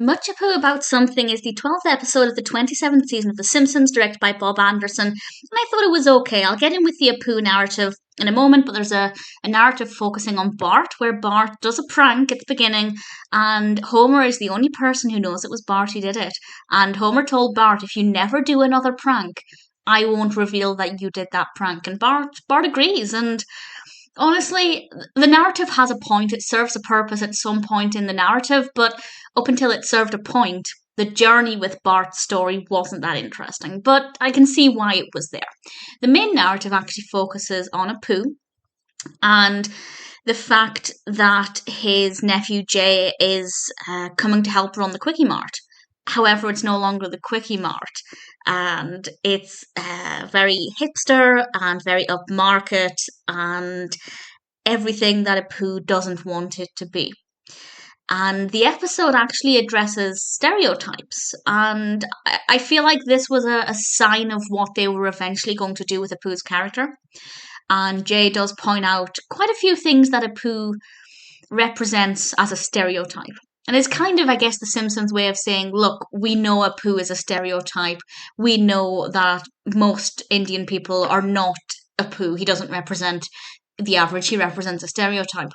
Much Ado About Something is the 12th episode of the 27th season of The Simpsons, directed by Bob Anderson, and I thought it was okay. I'll get in with the Apu narrative in a moment, but there's a narrative focusing on Bart, where Bart does a prank at the beginning, and Homer is the only person who knows it was Bart who did it. And Homer told Bart, if you never do another prank, I won't reveal that you did that prank. And Bart agrees, and honestly, the narrative has a point. It serves a purpose at some point in the narrative, but up until it served a point, the journey with Bart's story wasn't that interesting. But I can see why it was there. The main narrative actually focuses on Apu and the fact that his nephew Jay is coming to help run the Quickie Mart. However, it's no longer the Quickie Mart, and it's very hipster and very upmarket and everything that Apu doesn't want it to be. And the episode actually addresses stereotypes, and I feel like this was a sign of what they were eventually going to do with Apu's character. And Jay does point out quite a few things that Apu represents as a stereotype. And it's kind of, I guess, the Simpsons' way of saying, look, we know Apu is a stereotype. We know that most Indian people are not Apu. He doesn't represent the average. He represents a stereotype.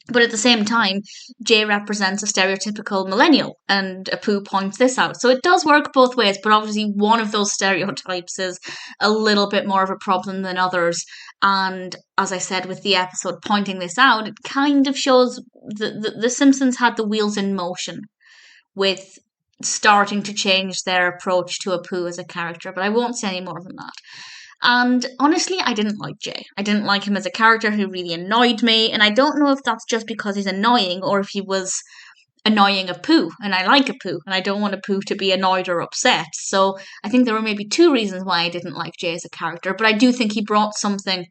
But at the same time, Jay represents a stereotypical millennial, and Apu points this out. So it does work both ways, but obviously one of those stereotypes is a little bit more of a problem than others. And as I said with the episode pointing this out, it kind of shows the Simpsons had the wheels in motion with starting to change their approach to Apu as a character, but I won't say any more than that. And honestly, I didn't like Jay. I didn't like him as a character who really annoyed me, and I don't know if that's just because he's annoying or if he was annoying Apu, and I like Apu, and I don't want Apu to be annoyed or upset. So I think there were maybe two reasons why I didn't like Jay as a character, but I do think he brought something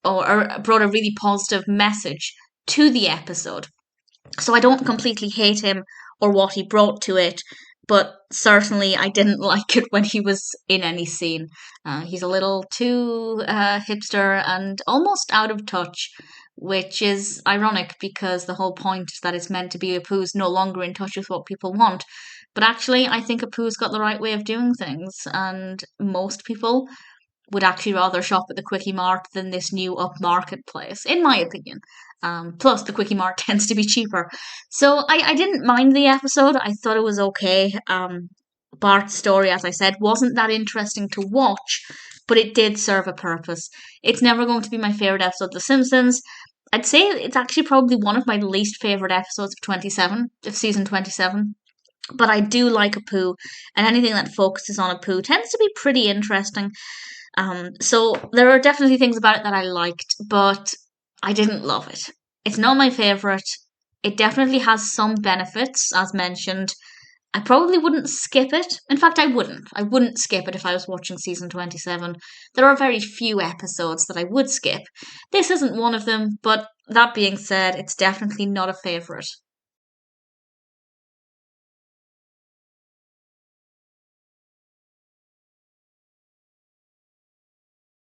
or brought a really positive message to the episode. So I don't completely hate him or what he brought to it, but certainly I didn't like it when he was in any scene. He's a little too hipster and almost out of touch, which is ironic because the whole point is that it's meant to be Apu's no longer in touch with what people want. But actually, I think Apu's got the right way of doing things, and most people would actually rather shop at the Quickie Mart than this new upmarket place, in my opinion. Plus, the Quickie Mart tends to be cheaper. So I didn't mind the episode. I thought it was okay. Bart's story, as I said, wasn't that interesting to watch, but it did serve a purpose. It's never going to be my favourite episode of The Simpsons. I'd say it's actually probably one of my least favourite episodes of season 27. But I do like Apu, and anything that focuses on Apu tends to be pretty interesting. So there are definitely things about it that I liked, but I didn't love it. It's not my favourite. It definitely has some benefits, as mentioned. I probably wouldn't skip it. In fact, I wouldn't. I wouldn't skip it if I was watching season 27. There are very few episodes that I would skip. This isn't one of them, but that being said, it's definitely not a favourite.